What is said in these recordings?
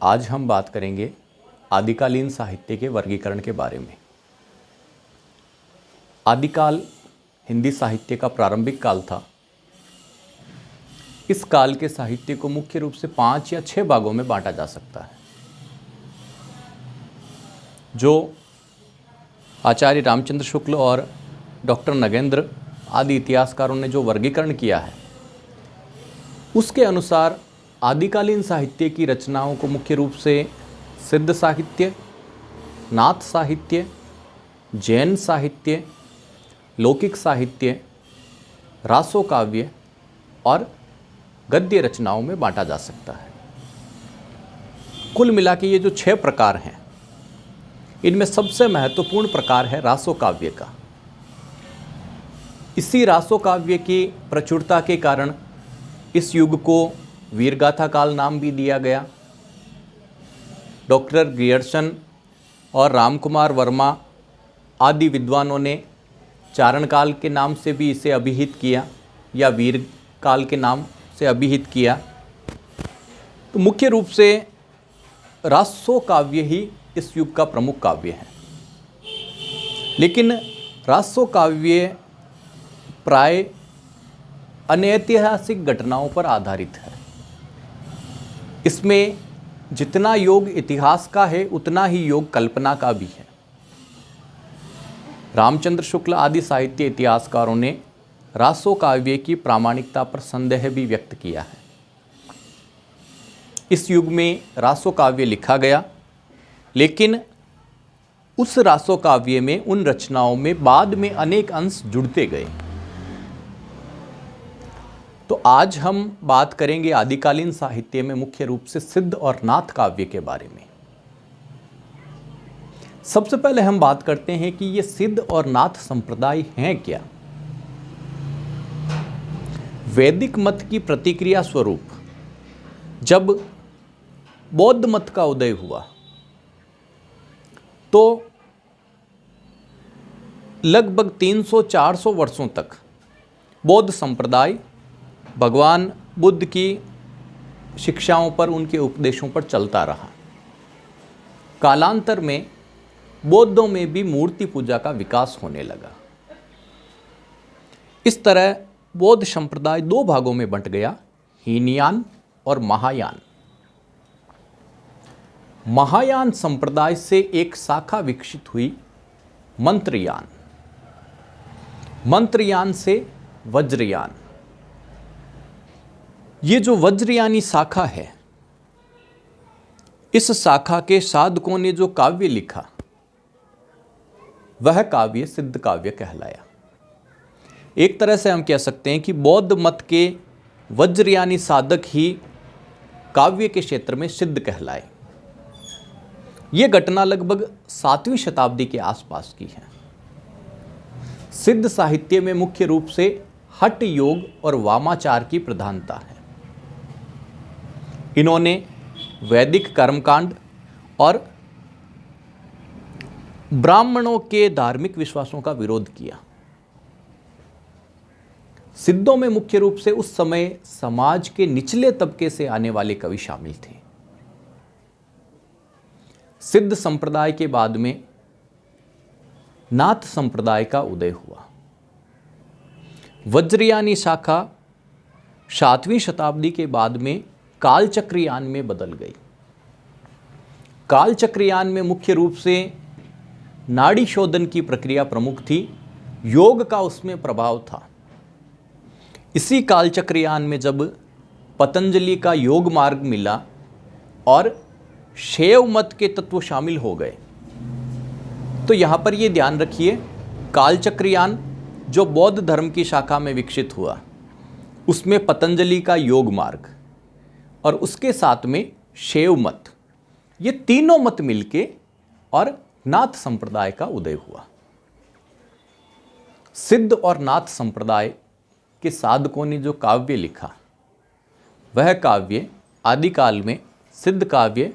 आज हम बात करेंगे आदिकालीन साहित्य के वर्गीकरण के बारे में। आदिकाल हिंदी साहित्य का प्रारंभिक काल था। इस काल के साहित्य को मुख्य रूप से 5 या 6 भागों में बांटा जा सकता है। जो आचार्य रामचंद्र शुक्ल और डॉक्टर नगेंद्र आदि इतिहासकारों ने जो वर्गीकरण किया है, उसके अनुसार आदिकालीन साहित्य की रचनाओं को मुख्य रूप से सिद्ध साहित्य, नाथ साहित्य, जैन साहित्य, लौकिक साहित्य, रासो काव्य और गद्य रचनाओं में बांटा जा सकता है। कुल मिला के ये जो 6 प्रकार हैं, इनमें सबसे महत्वपूर्ण प्रकार है रासो काव्य का। इसी रासो काव्य की प्रचुरता के कारण इस युग को वीरगाथा काल नाम भी दिया गया। डॉक्टर ग्रियर्सन और रामकुमार वर्मा आदि विद्वानों ने चारण काल के नाम से भी इसे अभिहित किया या वीर काल के नाम से अभिहित किया। तो मुख्य रूप से रासो काव्य ही इस युग का प्रमुख काव्य है। लेकिन रासो काव्य प्राय अनैतिहासिक घटनाओं पर आधारित है। इसमें जितना योग इतिहास का है, उतना ही योग कल्पना का भी है। रामचंद्र शुक्ल आदि साहित्य इतिहासकारों ने रासो काव्य की प्रामाणिकता पर संदेह भी व्यक्त किया है। इस युग में रासो काव्य लिखा गया, लेकिन उस रासो काव्य में, उन रचनाओं में बाद में अनेक अंश जुड़ते गए। तो आज हम बात करेंगे आदिकालीन साहित्य में मुख्य रूप से सिद्ध और नाथ काव्य के बारे में। सबसे पहले हम बात करते हैं कि ये सिद्ध और नाथ संप्रदाय हैं क्या। वैदिक मत की प्रतिक्रिया स्वरूप जब बौद्ध मत का उदय हुआ, तो लगभग 300-400 वर्षों तक बौद्ध संप्रदाय भगवान बुद्ध की शिक्षाओं पर, उनके उपदेशों पर चलता रहा। कालांतर में बौद्धों में भी मूर्ति पूजा का विकास होने लगा। इस तरह बौद्ध संप्रदाय 2 भागों में बंट गया, हीनयान और महायान। महायान संप्रदाय से एक शाखा विकसित हुई मंत्रयान, मंत्रयान से वज्रयान। ये जो वज्रयानी शाखा है, इस शाखा के साधकों ने जो काव्य लिखा, वह काव्य सिद्ध काव्य कहलाया। एक तरह से हम कह सकते हैं कि बौद्ध मत के वज्रयानी साधक ही काव्य के क्षेत्र में सिद्ध कहलाए। यह घटना लगभग 7वीं शताब्दी के आसपास की है। सिद्ध साहित्य में मुख्य रूप से हठ योग और वामाचार की प्रधानता है। इन्होंने वैदिक कर्मकांड और ब्राह्मणों के धार्मिक विश्वासों का विरोध किया। सिद्धों में मुख्य रूप से उस समय समाज के निचले तबके से आने वाले कवि शामिल थे। सिद्ध संप्रदाय के बाद में नाथ संप्रदाय का उदय हुआ। वज्रयानी शाखा 7वीं शताब्दी के बाद में कालचक्रयान में बदल गई। कालचक्रयान में मुख्य रूप से नाड़ी शोधन की प्रक्रिया प्रमुख थी, योग का उसमें प्रभाव था। इसी कालचक्रयान में जब पतंजलि का योग मार्ग मिला और शैव मत के तत्व शामिल हो गए, तो यहाँ पर ये ध्यान रखिए, कालचक्रयान जो बौद्ध धर्म की शाखा में विकसित हुआ, उसमें पतंजलि का योग मार्ग और उसके साथ में शैव मत, ये तीनों मत मिलके और नाथ संप्रदाय का उदय हुआ। सिद्ध और नाथ संप्रदाय के साधकों ने जो काव्य लिखा, वह काव्य आदिकाल में सिद्ध काव्य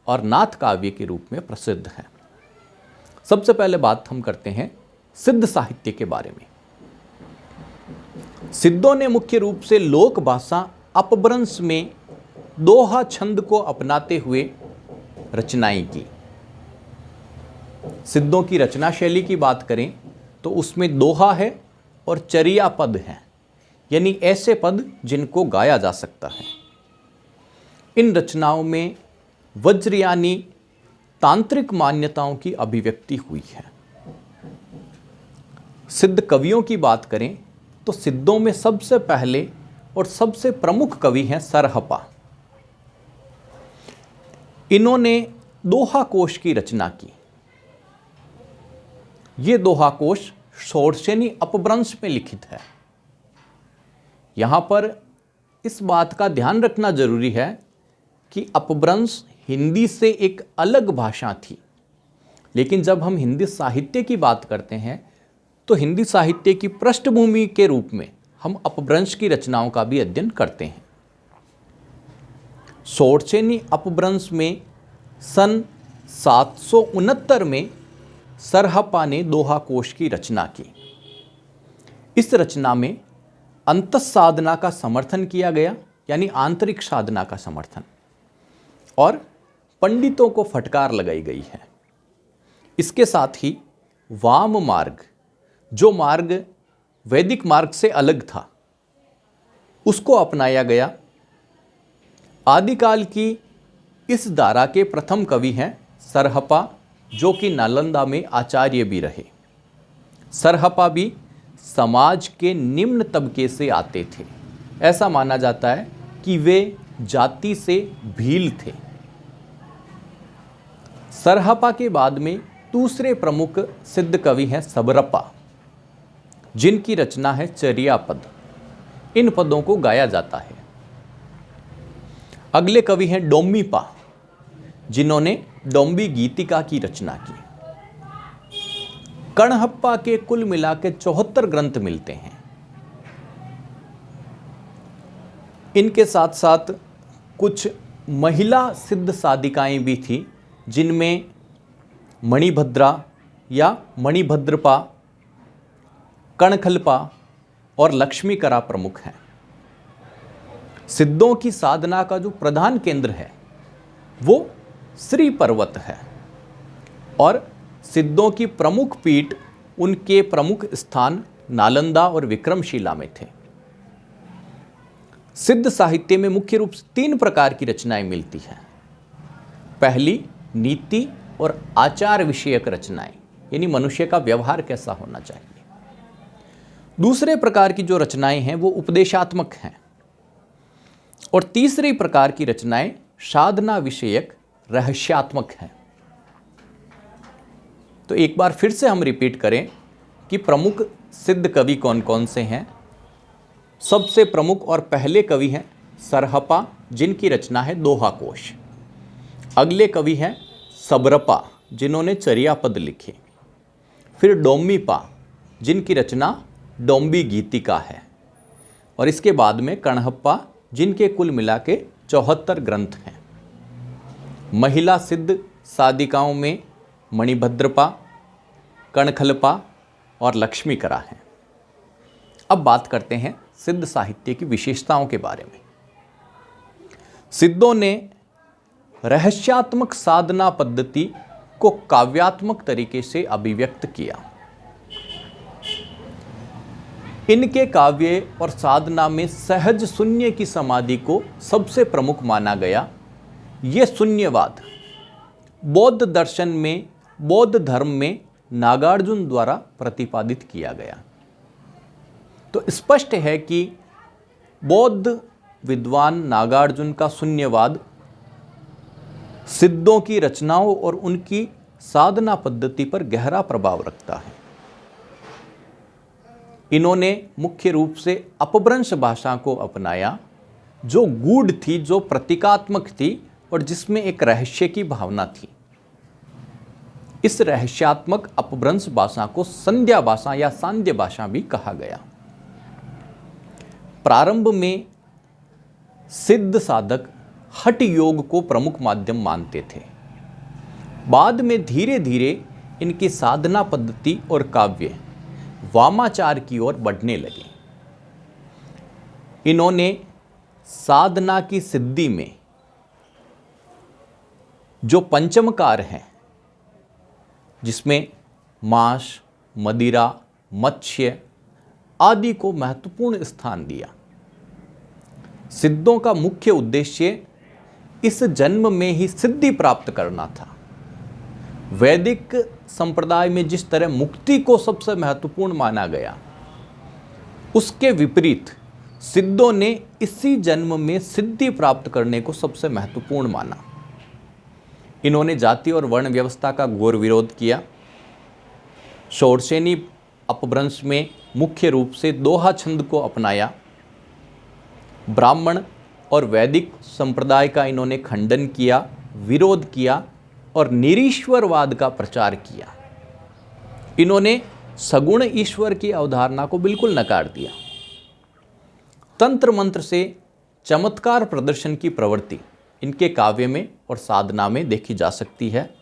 और नाथ काव्य के रूप में प्रसिद्ध है। सबसे पहले बात हम करते हैं सिद्ध साहित्य के बारे में। सिद्धों ने मुख्य रूप से लोक भाषा अपभ्रंश में दोहा छंद को अपनाते हुए रचनाएं की। सिद्धों की रचना शैली की बात करें तो उसमें दोहा है और चर्या पद हैं, यानी ऐसे पद जिनको गाया जा सकता है। इन रचनाओं में वज्र यानी तांत्रिक मान्यताओं की अभिव्यक्ति हुई है। सिद्ध कवियों की बात करें तो सिद्धों में सबसे पहले और सबसे प्रमुख कवि हैं सरहपा। इन्होंने दोहा कोश की रचना की। ये दोहा कोश षोडशेनी अपभ्रंश में लिखित है। यहां पर इस बात का ध्यान रखना जरूरी है कि अपभ्रंश हिंदी से एक अलग भाषा थी, लेकिन जब हम हिंदी साहित्य की बात करते हैं तो हिंदी साहित्य की पृष्ठभूमि के रूप में हम अपभ्रंश की रचनाओं का भी अध्ययन करते हैं। षोडशेनी अपभ्रंश में सन 769 में सरहपा ने दोहा कोश की रचना की। इस रचना में अंतःसाधना का समर्थन किया गया, यानी आंतरिक साधना का समर्थन, और पंडितों को फटकार लगाई गई है। इसके साथ ही वाम मार्ग, जो मार्ग वैदिक मार्ग से अलग था, उसको अपनाया गया। आदिकाल की इस धारा के प्रथम कवि हैं सरहपा, जो कि नालंदा में आचार्य भी रहे। सरहपा भी समाज के निम्न तबके से आते थे। ऐसा माना जाता है कि वे जाति से भील थे। सरहपा के बाद में दूसरे प्रमुख सिद्ध कवि हैं सबरपा, जिनकी रचना है चर्या पद। इन पदों को गाया जाता है। अगले कवि हैं डोम्बीपा, जिन्होंने डोम्बी गीतिका की रचना की। कणहप्पा के कुल मिला के 74 ग्रंथ मिलते हैं। इनके साथ साथ कुछ महिला सिद्ध साधिकाएं भी थी, जिनमें मणिभद्रा या मणिभद्रपा, कणखलपा और लक्ष्मीकरा प्रमुख हैं। सिद्धों की साधना का जो प्रधान केंद्र है वो श्री पर्वत है, और सिद्धों की प्रमुख पीठ, उनके प्रमुख स्थान नालंदा और विक्रमशिला में थे। सिद्ध साहित्य में मुख्य रूप से 3 प्रकार की रचनाएं मिलती हैं। पहली नीति और आचार विषयक रचनाएं, यानी मनुष्य का व्यवहार कैसा होना चाहिए। दूसरे प्रकार की जो रचनाएं हैं वो उपदेशात्मक हैं, और तीसरी प्रकार की रचनाएं साधना विषयक रहस्यात्मक हैं। तो एक बार फिर से हम रिपीट करें कि प्रमुख सिद्ध कवि कौन कौन से हैं। सबसे प्रमुख और पहले कवि हैं सरहपा, जिनकी रचना है दोहा कोश। अगले कवि हैं सबरपा, जिन्होंने चर्या पद लिखे। फिर डोम्बीपा, जिनकी रचना डोम्बी गीतिका है, और इसके बाद में कणहप्पा, जिनके कुल मिला के 74 ग्रंथ हैं। महिला सिद्ध साधिकाओं में मणिभद्रपा, कणखलपा और लक्ष्मीकरा हैं। अब बात करते हैं सिद्ध साहित्य की विशेषताओं के बारे में। सिद्धों ने रहस्यात्मक साधना पद्धति को काव्यात्मक तरीके से अभिव्यक्त किया। इनके काव्य और साधना में सहज शून्य की समाधि को सबसे प्रमुख माना गया। ये शून्यवाद बौद्ध दर्शन में, बौद्ध धर्म में नागार्जुन द्वारा प्रतिपादित किया गया। तो स्पष्ट है कि बौद्ध विद्वान नागार्जुन का शून्यवाद सिद्धों की रचनाओं और उनकी साधना पद्धति पर गहरा प्रभाव रखता है। इन्होंने मुख्य रूप से अपभ्रंश भाषा को अपनाया, जो गूढ़ थी, जो प्रतीकात्मक थी और जिसमें एक रहस्य की भावना थी। इस रहस्यात्मक अपभ्रंश भाषा को संध्या भाषा या सांध्य भाषा भी कहा गया। प्रारंभ में सिद्ध साधक हठ योग को प्रमुख माध्यम मानते थे। बाद में धीरे धीरे इनकी साधना पद्धति और काव्य वामाचार की ओर बढ़ने लगे। इन्होंने साधना की सिद्धि में जो पंचमकार हैं, जिसमें मांस, मदिरा, मत्स्य आदि को महत्वपूर्ण स्थान दिया। सिद्धों का मुख्य उद्देश्य इस जन्म में ही सिद्धि प्राप्त करना था। वैदिक संप्रदाय में जिस तरह मुक्ति को सबसे महत्वपूर्ण माना गया, उसके विपरीत सिद्धों ने इसी जन्म में सिद्धि प्राप्त करने को सबसे महत्वपूर्ण माना। इन्होंने जाति और वर्ण व्यवस्था का घोर विरोध किया। षोडशेनी अपभ्रंश में मुख्य रूप से दोहा छंद को अपनाया। ब्राह्मण और वैदिक संप्रदाय का इन्होंने खंडन किया, विरोध किया और निरीश्वरवाद का प्रचार किया। इन्होंने सगुण ईश्वर की अवधारणा को बिल्कुल नकार दिया। तंत्र मंत्र से चमत्कार प्रदर्शन की प्रवृत्ति इनके काव्य में और साधना में देखी जा सकती है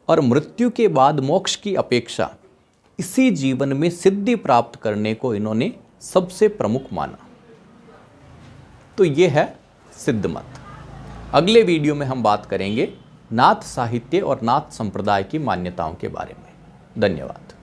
और मृत्यु के बाद मोक्ष की अपेक्षा इसी जीवन में सिद्धि प्राप्त करने को इन्होंने सबसे प्रमुख माना। तो ये है सिद्ध मत। अगले वीडियो में हम बात करेंगे नाथ साहित्य और नाथ संप्रदाय की मान्यताओं के बारे में। धन्यवाद।